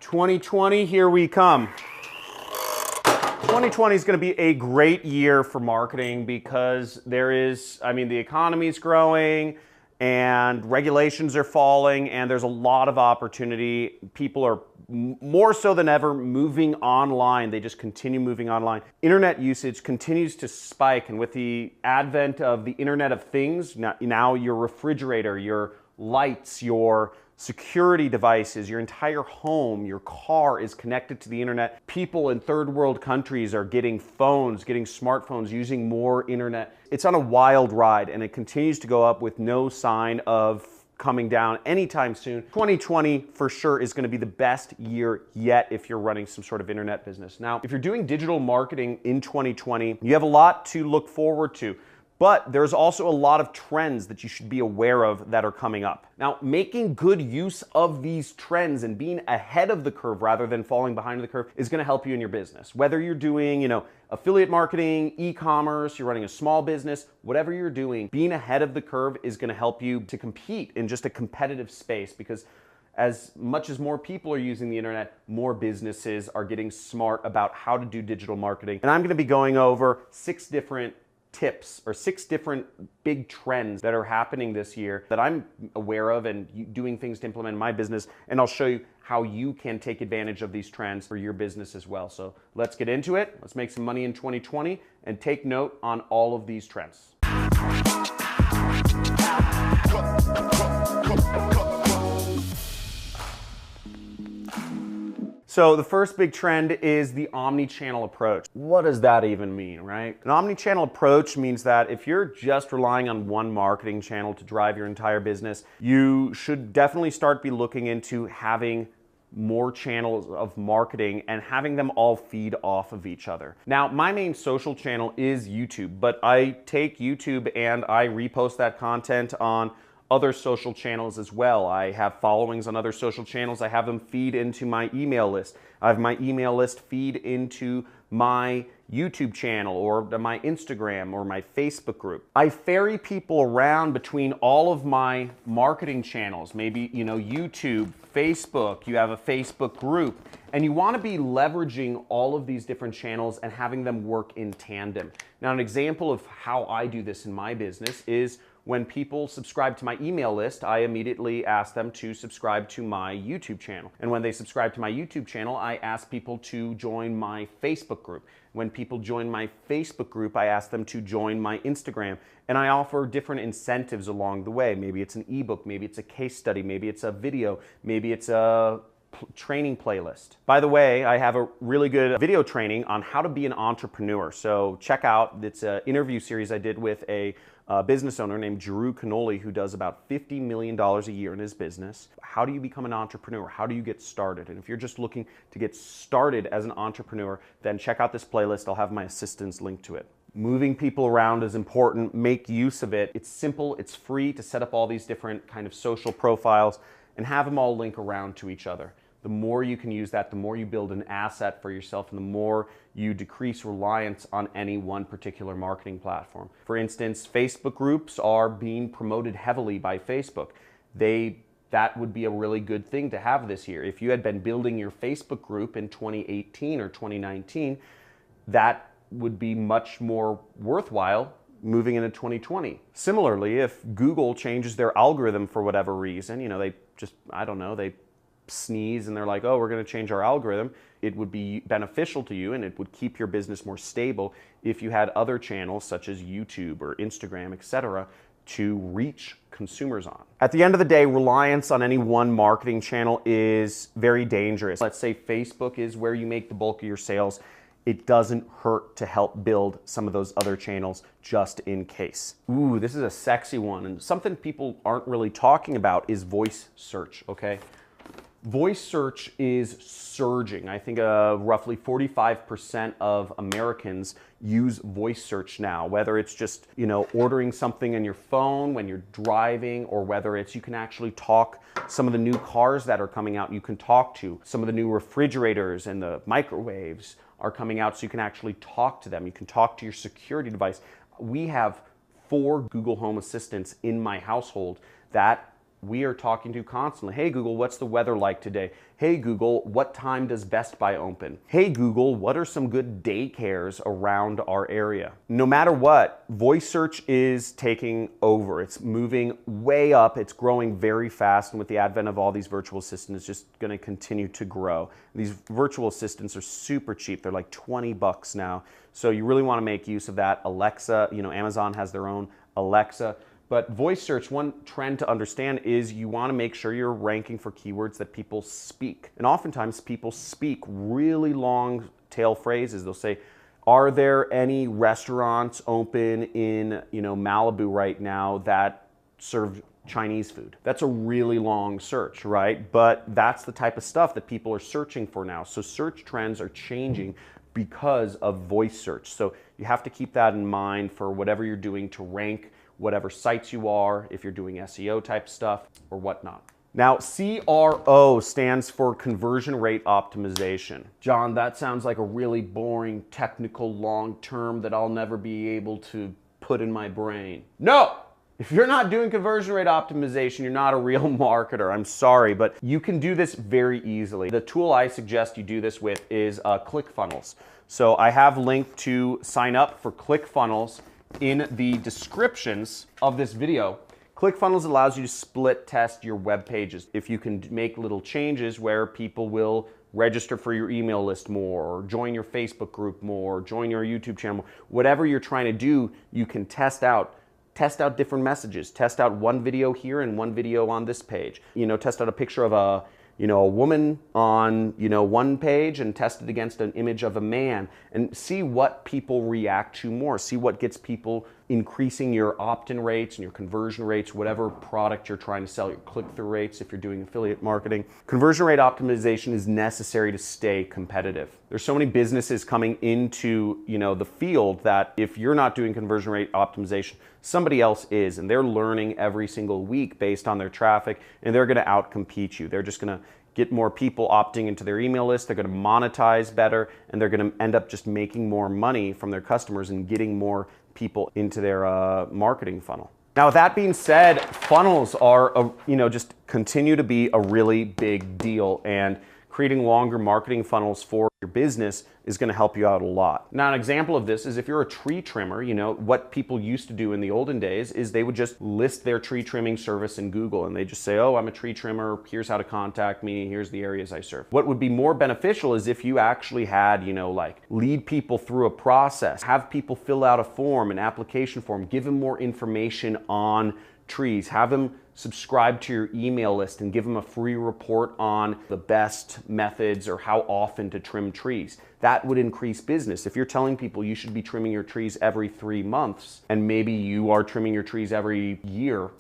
2020, here we come. 2020 is going to be a great year for marketing because the economy is growing and regulations are falling and there's a lot of opportunity. People are more so than ever moving online. They just continue moving online. Internet usage continues to spike, and with the advent of the Internet of Things, now your refrigerator, your lights, your security devices, your entire home, your car is connected to the internet. People in third world countries are getting phones, getting smartphones, using more internet. It's on a wild ride, and it continues to go up with no sign of coming down anytime soon. 2020 for sure is going to be the best year yet if you're running some sort of internet business. Now, if you're doing digital marketing in 2020, you have a lot to look forward to. But there's also a lot of trends that you should be aware of that are coming up. Now, making good use of these trends and being ahead of the curve rather than falling behind the curve is going to help you in your business. Whether you're doing, affiliate marketing, e-commerce, you're running a small business, whatever you're doing, being ahead of the curve is going to help you to compete in just a competitive space, because as much as more people are using the internet, more businesses are getting smart about how to do digital marketing. And I'm going to be going over 6 different tips or 6 different big trends that are happening this year that I'm aware of and doing things to implement in my business. And I'll show you how you can take advantage of these trends for your business as well. So let's get into it. Let's make some money in 2020 and take note on all of these trends. So the first big trend is the omni-channel approach. What does that even mean, right? An omni-channel approach means that if you're just relying on one marketing channel to drive your entire business, you should definitely start be looking into having more channels of marketing and having them all feed off of each other. Now, my main social channel is YouTube, but I take YouTube and I repost that content on other social channels as well. I have followings on other social channels. I have them feed into my email list. I have my email list feed into my YouTube channel or my Instagram or my Facebook group. I ferry people around between all of my marketing channels. Maybe, YouTube, Facebook, you have a Facebook group, and you want to be leveraging all of these different channels and having them work in tandem. Now, an example of how I do this in my business is when people subscribe to my email list, I immediately ask them to subscribe to my YouTube channel. And when they subscribe to my YouTube channel, I ask people to join my Facebook group. When people join my Facebook group, I ask them to join my Instagram. And I offer different incentives along the way. Maybe it's an ebook, maybe it's a case study, maybe it's a video, maybe it's a training playlist. By the way, I have a really good video training on how to be an entrepreneur. So check out, it's an interview series I did with a business owner named Drew Canoli, who does about $50 million a year in his business. How do you become an entrepreneur? How do you get started? And if you're just looking to get started as an entrepreneur, then check out this playlist. I'll have my assistants link to it. Moving people around is important. Make use of it. It's simple. It's free to set up all these different kind of social profiles and have them all link around to each other. The more you can use that, the more you build an asset for yourself and the more you decrease reliance on any one particular marketing platform. For instance, Facebook groups are being promoted heavily by Facebook. That would be a really good thing to have this year. If you had been building your Facebook group in 2018 or 2019, that would be much more worthwhile moving into 2020. Similarly, if Google changes their algorithm for whatever reason, they sneeze and they're like, oh, we're going to change our algorithm, it would be beneficial to you and it would keep your business more stable if you had other channels such as YouTube or Instagram, etc., to reach consumers on. At the end of the day, reliance on any one marketing channel is very dangerous. Let's say Facebook is where you make the bulk of your sales. It doesn't hurt to help build some of those other channels just in case. Ooh, this is a sexy one, and something people aren't really talking about is voice search, okay? Voice search is surging. I think roughly 45% of Americans use voice search now, whether it's just, ordering something on your phone when you're driving, or whether it's you can actually talk some of the new cars that are coming out, you can talk to. Some of the new refrigerators and the microwaves are coming out so you can actually talk to them. You can talk to your security device. We have 4 Google Home Assistants in my household that we are talking to constantly. Hey Google, what's the weather like today? Hey Google, what time does Best Buy open? Hey Google, what are some good daycares around our area? No matter what, voice search is taking over. It's moving way up. It's growing very fast. And with the advent of all these virtual assistants, it's just going to continue to grow. These virtual assistants are super cheap. They're like 20 bucks now. So you really want to make use of that. Alexa, Amazon has their own Alexa. But voice search, one trend to understand is you want to make sure you're ranking for keywords that people speak. And oftentimes people speak really long tail phrases. They'll say, are there any restaurants open in Malibu right now that serve Chinese food? That's a really long search, right? But that's the type of stuff that people are searching for now. So search trends are changing because of voice search. So you have to keep that in mind for whatever you're doing to rank whatever sites you are, if you're doing SEO type stuff or whatnot. Now, CRO stands for conversion rate optimization. John, that sounds like a really boring, technical, long term that I'll never be able to put in my brain. No! If you're not doing conversion rate optimization, you're not a real marketer. I'm sorry, but you can do this very easily. The tool I suggest you do this with is ClickFunnels. So I have linked to sign up for ClickFunnels in the descriptions of this video. ClickFunnels allows you to split test your web pages. If you can make little changes where people will register for your email list more, or join your Facebook group more, or join your YouTube channel, whatever you're trying to do, you can test out different messages. Test out one video here and one video on this page. Test out a picture of a woman on, one page and test it against an image of a man and see what people react to more. See what gets people increasing your opt-in rates and your conversion rates, whatever product you're trying to sell, your click-through rates if you're doing affiliate marketing. Conversion rate optimization is necessary to stay competitive. There's so many businesses coming into, the field that if you're not doing conversion rate optimization, somebody else is, and they're learning every single week based on their traffic, and they're going to outcompete you. They're just going to get more people opting into their email list. They're going to monetize better, and they're going to end up just making more money from their customers and getting more people into their marketing funnel. Now, with that being said, funnels are, just continue to be a really big deal, and creating longer marketing funnels for your business is going to help you out a lot. Now, an example of this is if you're a tree trimmer, what people used to do in the olden days is they would just list their tree trimming service in Google, and they just say, oh, I'm a tree trimmer, here's how to contact me, here's the areas I serve. What would be more beneficial is if you actually had, lead people through a process, have people fill out a form, an application form, give them more information on trees, have them subscribe to your email list and give them a free report on the best methods or how often to trim trees. That would increase business. If you're telling people you should be trimming your trees every 3 months and maybe you are trimming your trees every year,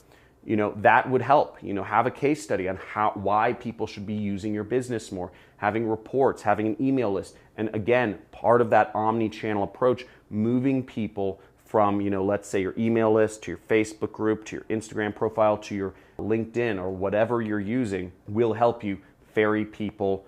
that would help. Have a case study on why people should be using your business more, having reports, having an email list. And again, part of that omni-channel approach, moving people from, let's say your email list to your Facebook group, to your Instagram profile, to your LinkedIn or whatever you're using will help you ferry people,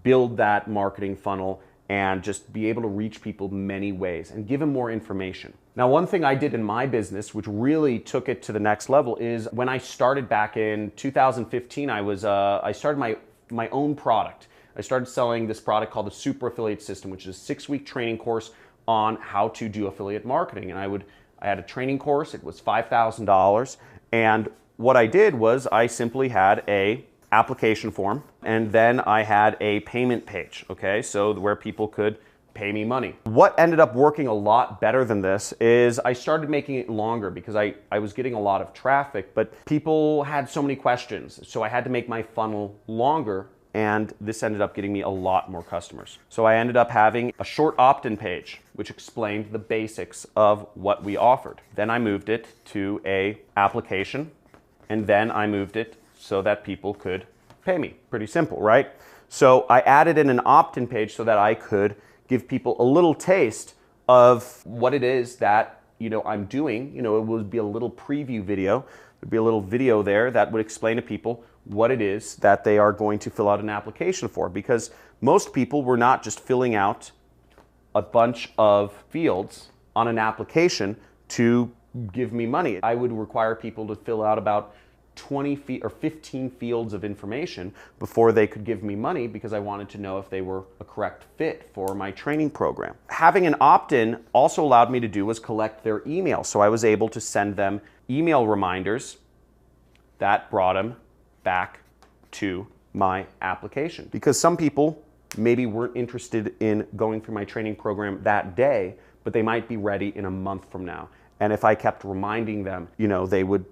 build that marketing funnel, and just be able to reach people many ways and give them more information. Now, one thing I did in my business, which really took it to the next level, is when I started back in 2015, I started my own product. I started selling this product called the Super Affiliate System, which is a 6-week training course on how to do affiliate marketing. And I had a training course. It was $5,000. And what I did was I simply had a application form, and then I had a payment page, okay? So where people could pay me money. What ended up working a lot better than this is I started making it longer because I was getting a lot of traffic, but people had so many questions. So I had to make my funnel longer, and this ended up getting me a lot more customers. So I ended up having a short opt-in page, which explained the basics of what we offered. Then I moved it to an application, and then I moved it so that people could pay me. Pretty simple, right? So I added in an opt-in page so that I could give people a little taste of what it is that I'm doing. It would be a little preview video. There'd be a little video there that would explain to people what it is that they are going to fill out an application for, because most people were not just filling out a bunch of fields on an application to give me money. I would require people to fill out about 20 feet or 15 fields of information before they could give me money, because I wanted to know if they were a correct fit for my training program. Having an opt-in also allowed me to do was collect their email. So I was able to send them email reminders that brought them back to my application. Because some people maybe weren't interested in going through my training program that day, but they might be ready in a month from now. And if I kept reminding them, you know, they would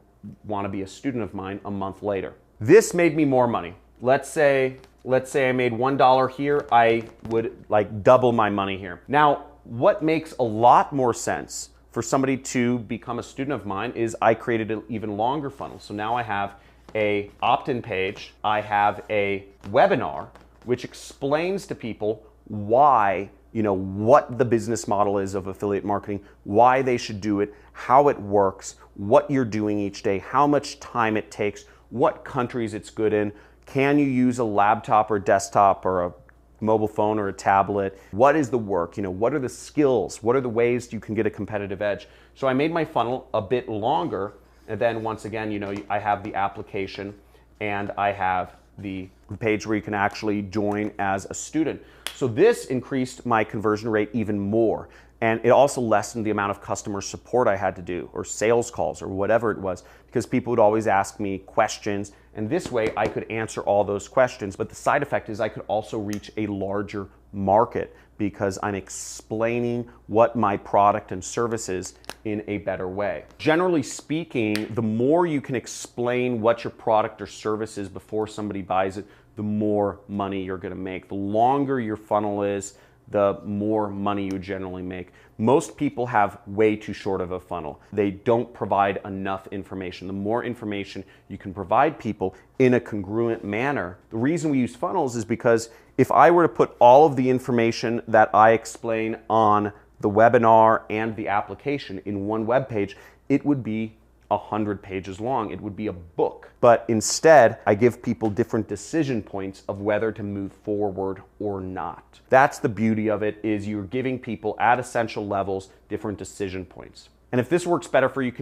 want to be a student of mine a month later. This made me more money. Let's say I made $1 here, I would like double my money here. Now, what makes a lot more sense for somebody to become a student of mine is I created an even longer funnel. So now I have a opt-in page, I have a webinar, which explains to people why, you know, what the business model is of affiliate marketing, why they should do it, how it works, what you're doing each day, how much time it takes, what countries it's good in, can you use a laptop or desktop or a mobile phone or a tablet, what is the work, you know, what are the skills, what are the ways you can get a competitive edge. So I made my funnel a bit longer, and then once again, you know, I have the application and I have the page where you can actually join as a student. So this increased my conversion rate even more. And it also lessened the amount of customer support I had to do, or sales calls, or whatever it was, because people would always ask me questions, and this way I could answer all those questions. But the side effect is I could also reach a larger market because I'm explaining what my product and service is in a better way. Generally speaking, the more you can explain what your product or service is before somebody buys it, the more money you're gonna make. The longer your funnel is, the more money you generally make. Most people have way too short of a funnel. They don't provide enough information. The more information you can provide people in a congruent manner. The reason we use funnels is because if I were to put all of the information that I explain on the webinar and the application in one web page, it would be 100 pages long. It would be a book. But instead, I give people different decision points of whether to move forward or not. That's the beauty of it, is you're giving people at essential levels different decision points. And if this works better for you,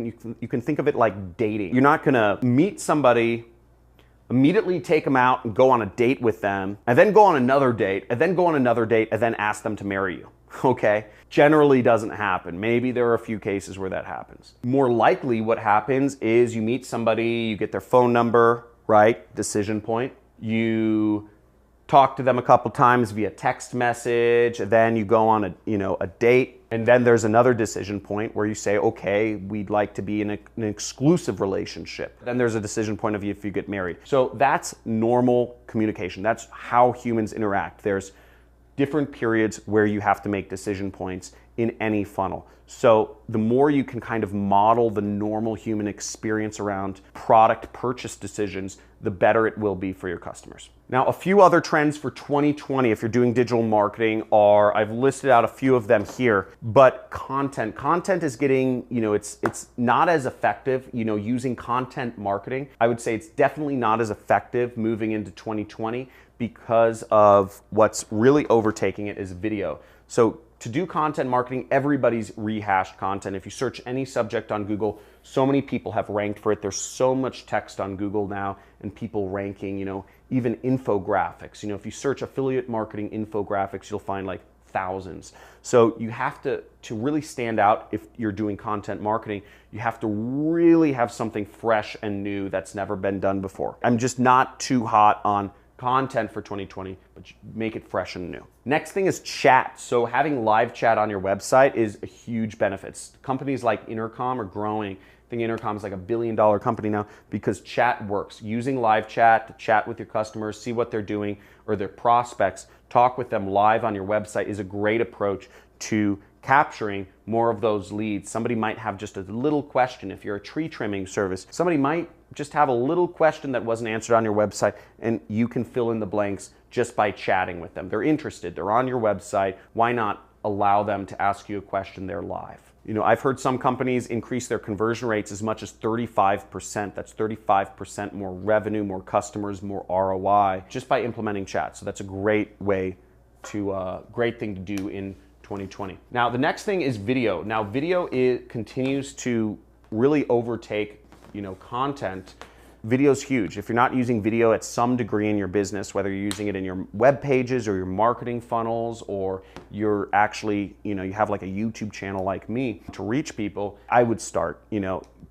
you can think of it like dating. You're not gonna meet somebody, immediately take them out and go on a date with them, and then go on another date, and then go on another date, and then ask them to marry you. Okay? Generally doesn't happen. Maybe there are a few cases where that happens. More likely what happens is you meet somebody, you get their phone number, right? Decision point. You talk to them a couple times via text message, then you go on a date, and then there's another decision point where you say, okay, we'd like to be in an exclusive relationship. Then there's a decision point of if you get married. So that's normal communication. That's how humans interact. There's different periods where you have to make decision points in any funnel. So the more you can kind of model the normal human experience around product purchase decisions, the better it will be for your customers. Now, a few other trends for 2020, if you're doing digital marketing, are, I've listed out a few of them here, but content. Content is getting, it's not as effective, using content marketing. I would say it's definitely not as effective moving into 2020 because of what's really overtaking it is video. So to do content marketing, everybody's rehashed content. If you search any subject on Google, so many people have ranked for it. There's so much text on Google now and people ranking, even infographics. If you search affiliate marketing infographics, you'll find like thousands. So you have to really stand out if you're doing content marketing, you have to really have something fresh and new that's never been done before. I'm just not too hot on content for 2020, but make it fresh and new. Next thing is chat. So having live chat on your website is a huge benefit. Companies like Intercom are growing. I think Intercom is like $1 billion company now because chat works. Using live chat to chat with your customers, see what they're doing, or their prospects, talk with them live on your website is a great approach to capturing more of those leads. Somebody might have just a little question. If you're a tree trimming service, somebody might just have a little question that wasn't answered on your website, and you can fill in the blanks just by chatting with them. They're interested, they're on your website. Why not allow them to ask you a question there live? I've heard some companies increase their conversion rates as much as 35%. That's 35% more revenue, more customers, more ROI, just by implementing chat. So that's a great way to, great thing to do in 2020. Now, the next thing is video. Now, video continues to really overtake, content Video's huge. If you're not using video at some degree in your business, whether you're using it in your web pages or your marketing funnels, or you're actually, you have like a YouTube channel like me to reach people, I would start,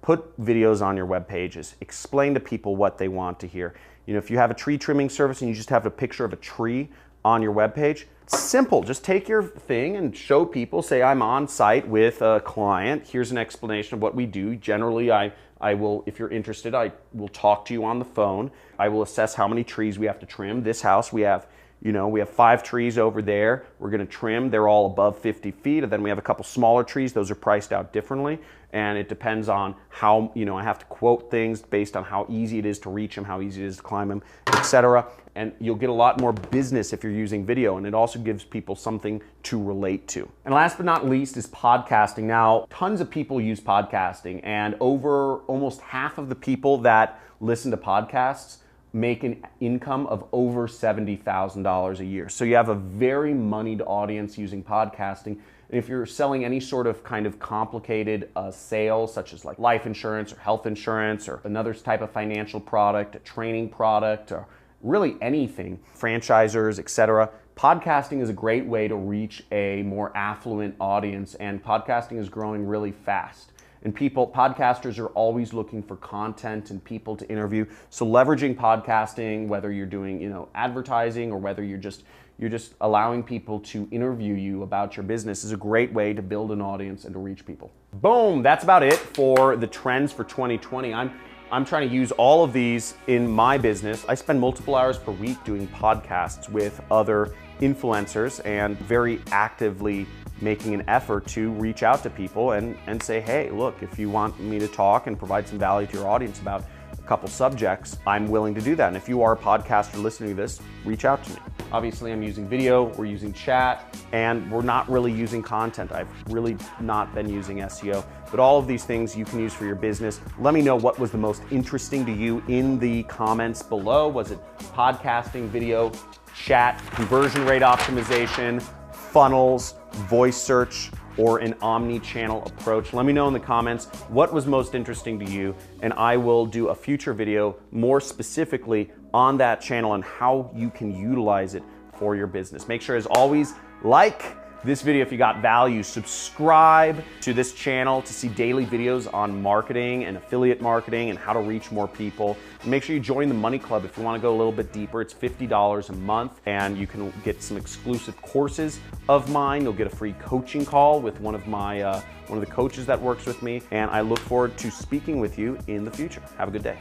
put videos on your web pages. Explain to people what they want to hear. If you have a tree trimming service and you just have a picture of a tree on your web page, it's simple. Just take your thing and show people, say I'm on site with a client. Here's an explanation of what we do. Generally, I will, if you're interested, I will talk to you on the phone. I will assess how many trees we have to trim. This house, we have 5 trees over there. We're gonna trim, they're all above 50 feet. And then we have a couple smaller trees. Those are priced out differently. And it depends on how, I have to quote things based on how easy it is to reach them, how easy it is to climb them, etc. And you'll get a lot more business if you're using video, and it also gives people something to relate to. And last but not least is podcasting. Now, tons of people use podcasting, and over almost half of the people that listen to podcasts make an income of over $70,000 a year. So you have a very moneyed audience using podcasting. And if you're selling any sort of kind of complicated sale, such as like life insurance or health insurance or another type of financial product, a training product, or really anything, franchisors, etc., podcasting is a great way to reach a more affluent audience, and podcasting is growing really fast. And podcasters are always looking for content and people to interview. So leveraging podcasting, whether you're doing, advertising, or whether you're just allowing people to interview you about your business, is a great way to build an audience and to reach people. Boom, that's about it for the trends for 2020. I'm trying to use all of these in my business. I spend multiple hours per week doing podcasts with other influencers and very actively making an effort to reach out to people and say, hey, look, if you want me to talk and provide some value to your audience about a couple subjects, I'm willing to do that. And if you are a podcaster listening to this, reach out to me. Obviously, I'm using video, we're using chat, and we're not really using content. I've really not been using SEO, but all of these things you can use for your business. Let me know what was the most interesting to you in the comments below. Was it podcasting, video, chat, conversion rate optimization, funnels, voice search, or an omni-channel approach? Let me know in the comments what was most interesting to you, and I will do a future video more specifically on that channel and how you can utilize it for your business. Make sure, as always, like this video if you got value. Subscribe to this channel to see daily videos on marketing and affiliate marketing and how to reach more people. And make sure you join the Money Club if you want to go a little bit deeper. It's $50 a month, and you can get some exclusive courses of mine. You'll get a free coaching call with one of the coaches that works with me, and I look forward to speaking with you in the future. Have a good day.